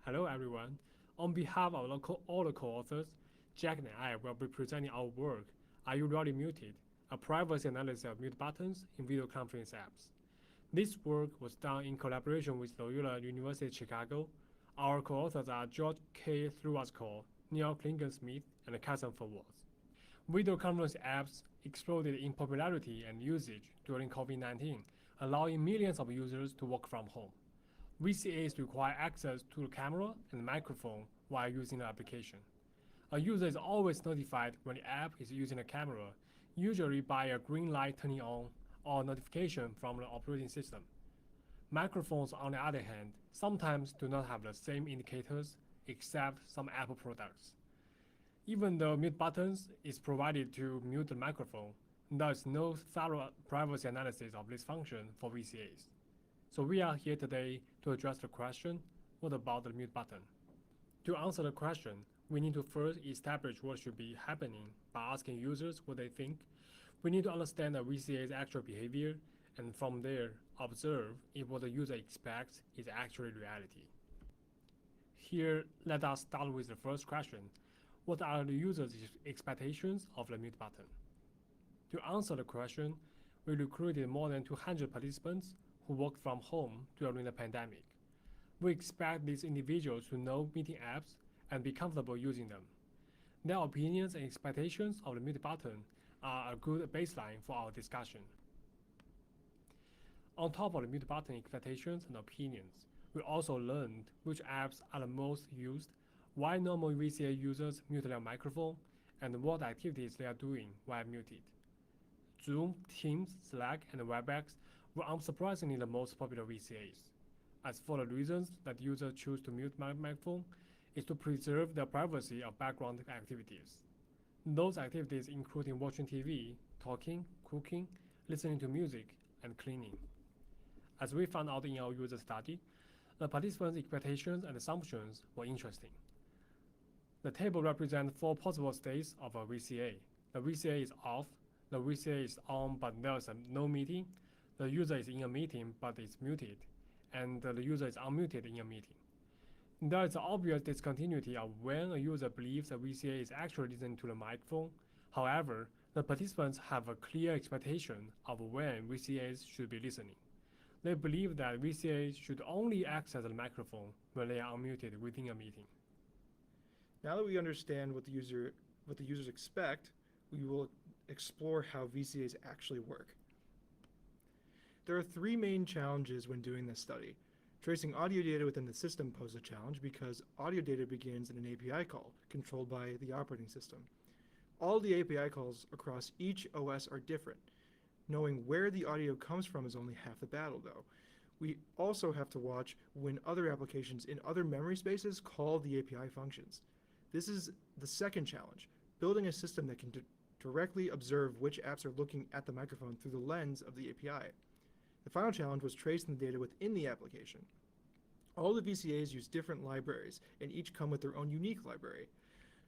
Hello everyone. On behalf of all the co-authors, Jack and I will be presenting our work, Are You Really Muted? A privacy analysis of mute buttons in video conference apps. This work was done in collaboration with Loyola University Chicago. Our co-authors are George K. Thruascall, Neil Klingon-Smith, and Carson Forward. Video conference apps exploded in popularity and usage during COVID-19, allowing millions of users to work from home. VCAs require access to the camera and microphone while using the application. A user is always notified when the app is using the camera, usually by a green light turning on or a notification from the operating system. Microphones, on the other hand, sometimes do not have the same indicators except some Apple products. Even though mute buttons is provided to mute the microphone, there is no thorough privacy analysis of this function for VCAs. So we are here today to address the question, what about the mute button? To answer the question, we need to first establish what should be happening by asking users what they think. We need to understand the VCA's actual behavior, and from there, observe if what the user expects is actually reality. Here, let us start with the first question. What are the user's expectations of the mute button? To answer the question, we recruited more than 200 participants who worked from home during the pandemic. We expect these individuals to know meeting apps and be comfortable using them. Their opinions and expectations of the mute button are a good baseline for our discussion. On top of the mute button expectations and opinions, we also learned which apps are the most used, why normal VCA users mute their microphone, and what activities they are doing while muted. Zoom, Teams, Slack, and WebEx were unsurprisingly the most popular VCAs. As for the reasons that users choose to mute my microphone is to preserve the privacy of background activities. Those activities including watching TV, talking, cooking, listening to music, and cleaning. As we found out in our user study, the participants' expectations and assumptions were interesting. The table represents 4 possible states of a VCA. The VCA is off, the VCA is on but there is no meeting, the user is in a meeting but is muted, and the user is unmuted in a meeting. There is an obvious discontinuity of when a user believes the VCA is actually listening to the microphone. However, the participants have a clear expectation of when VCAs should be listening. They believe that VCAs should only access the microphone when they are unmuted within a meeting. Now that we understand what the users expect, we will explore how VCAs actually work. There are 3 main challenges when doing this study. Tracing audio data within the system poses a challenge because audio data begins in an API call controlled by the operating system. All the API calls across each OS are different. Knowing where the audio comes from is only half the battle, though. We also have to watch when other applications in other memory spaces call the API functions. This is the second challenge, building a system that can directly observe which apps are looking at the microphone through the lens of the API. The final challenge was tracing the data within the application. All the VCAs use different libraries, and each come with their own unique library.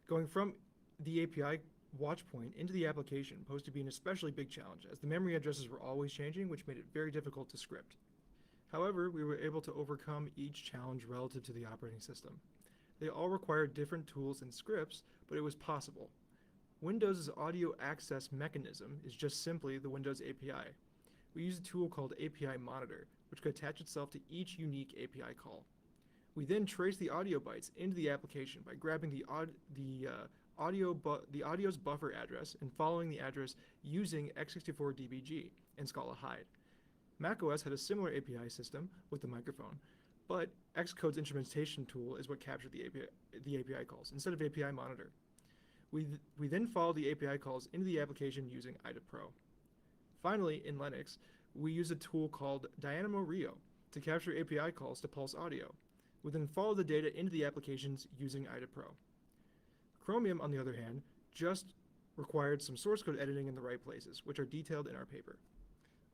Going from the API watch point into the application posed to be an especially big challenge, as the memory addresses were always changing, which made it very difficult to script. However, we were able to overcome each challenge relative to the operating system. They all required different tools and scripts, but it was possible. Windows' audio access mechanism is just simply the Windows API. We use a tool called API Monitor, which could attach itself to each unique API call. We then trace the audio bytes into the application by grabbing the audio's buffer address and following the address using x64DBG and Scala Hide. macOS had a similar API system with the microphone, but Xcode's instrumentation tool is what captured the API calls instead of API Monitor. We then follow the API calls into the application using IDA Pro. Finally, in Linux, we use a tool called Dynamo Rio to capture API calls to Pulse Audio. We then follow the data into the applications using IDA Pro. Chromium, on the other hand, just required some source code editing in the right places, which are detailed in our paper.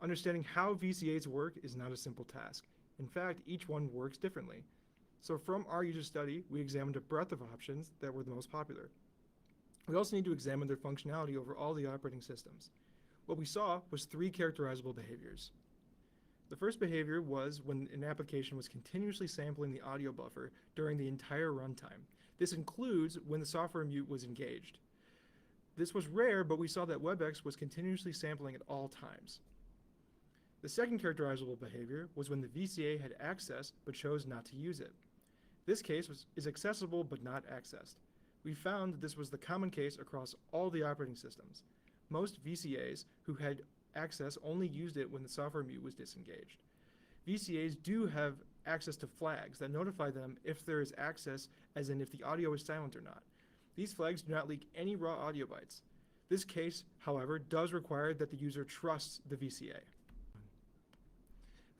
Understanding how VCAs work is not a simple task. In fact, each one works differently. So from our user study, we examined a breadth of options that were the most popular. We also need to examine their functionality over all the operating systems. What we saw was 3 characterizable behaviors. The first behavior was when an application was continuously sampling the audio buffer during the entire runtime. This includes when the software mute was engaged. This was rare, but we saw that WebEx was continuously sampling at all times. The second characterizable behavior was when the VCA had access but chose not to use it. This case is accessible but not accessed. We found that this was the common case across all the operating systems. Most VCAs who had access only used it when the software mute was disengaged. VCAs do have access to flags that notify them if there is access, as in if the audio is silent or not. These flags do not leak any raw audio bytes. This case, however, does require that the user trusts the VCA.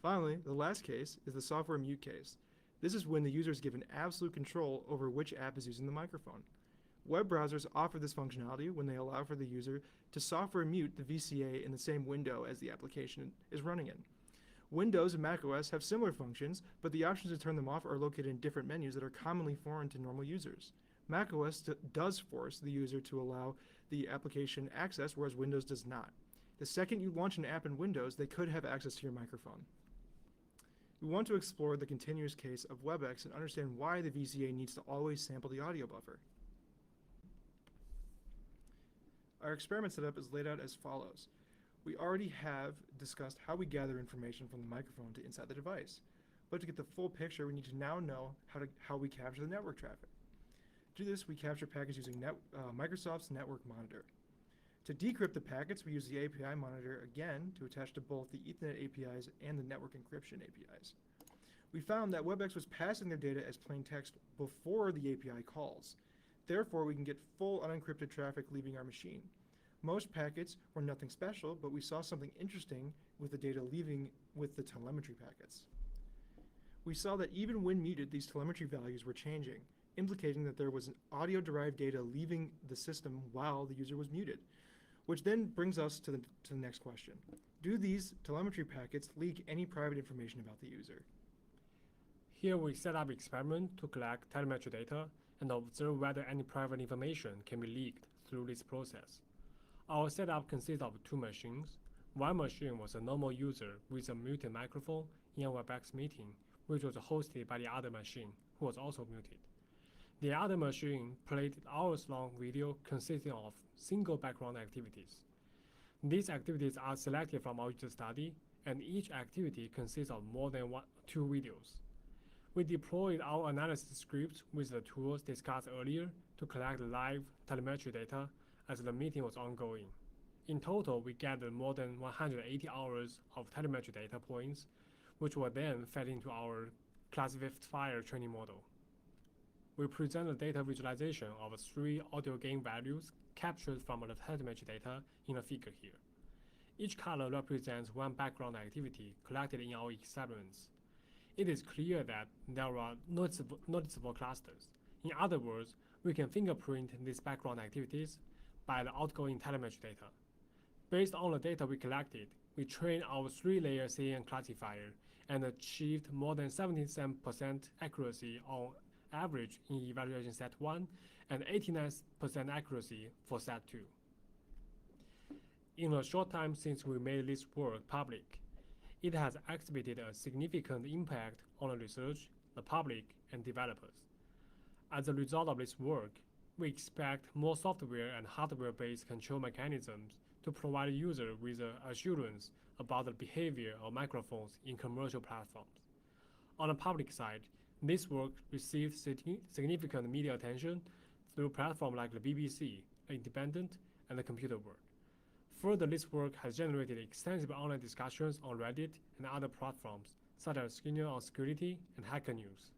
Finally, the last case is the software mute case. This is when the user is given absolute control over which app is using the microphone. Web browsers offer this functionality when they allow for the user to software mute the VCA in the same window as the application is running in. Windows and macOS have similar functions, but the options to turn them off are located in different menus that are commonly foreign to normal users. macOS does force the user to allow the application access, whereas Windows does not. The second you launch an app in Windows, they could have access to your microphone. We want to explore the continuous case of WebEx and understand why the VCA needs to always sample the audio buffer. Our experiment setup is laid out as follows. We already have discussed how we gather information from the microphone to inside the device. But to get the full picture, we need to now know how we capture the network traffic. To do this, we capture packets using Microsoft's Network Monitor. To decrypt the packets, we use the API monitor again to attach to both the Ethernet APIs and the network encryption APIs. We found that WebEx was passing their data as plain text before the API calls. Therefore, we can get full unencrypted traffic leaving our machine. Most packets were nothing special, but we saw something interesting with the data leaving with the telemetry packets. We saw that even when muted, these telemetry values were changing, implicating that there was an audio-derived data leaving the system while the user was muted. Which then brings us to the next question. Do these telemetry packets leak any private information about the user? Here we set up an experiment to collect telemetry data and observe whether any private information can be leaked through this process. Our setup consists of two machines. One machine was a normal user with a muted microphone in a WebEx meeting, which was hosted by the other machine, who was also muted. The other machine played hours-long video consisting of single background activities. These activities are selected from our user study, and each activity consists of more than two videos. We deployed our analysis scripts with the tools discussed earlier to collect live telemetry data as the meeting was ongoing. In total, we gathered more than 180 hours of telemetry data points, which were then fed into our classifier training model. We present the data visualization of 3 audio gain values captured from the telemetry data in a figure here. Each color represents one background activity collected in our experiments. It is clear that there are noticeable clusters. In other words, we can fingerprint these background activities by the outgoing telemetry data. Based on the data we collected, we trained our 3-layer CAN classifier and achieved more than 77% accuracy on average in evaluation set 1 and 89% accuracy for set 2. In a short time since we made this work public, it has exhibited a significant impact on the research, the public, and developers. As a result of this work, we expect more software and hardware-based control mechanisms to provide users with assurance about the behavior of microphones in commercial platforms. On the public side, this work received significant media attention through platforms like the BBC, The Independent, and the Computer World. Further, this work has generated extensive online discussions on Reddit and other platforms, such as Skinner on Security and Hacker News.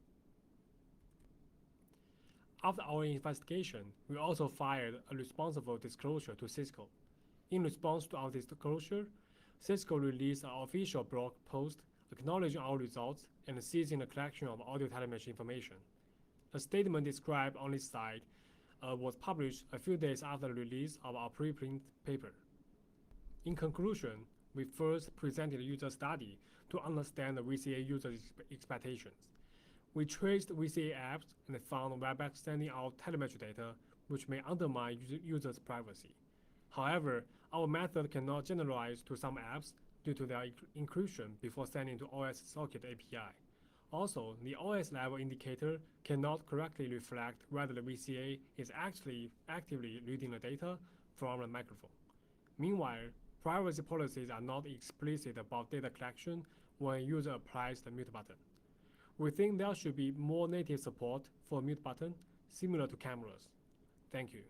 After our investigation, we also filed a responsible disclosure to Cisco. In response to our disclosure, Cisco released an official blog post acknowledging our results and ceasing the collection of audio telemetry information. The statement described on this slide was published a few days after the release of our preprint paper. In conclusion, we first presented a user study to understand the VCA user expectations. We traced VCA apps and found WebEx sending out telemetry data, which may undermine users' privacy. However, our method cannot generalize to some apps due to their encryption before sending to OS socket API. Also, the OS level indicator cannot correctly reflect whether the VCA is actually actively reading the data from the microphone. Meanwhile, privacy policies are not explicit about data collection when a user applies the mute button. We think there should be more native support for mute button, similar to cameras. Thank you.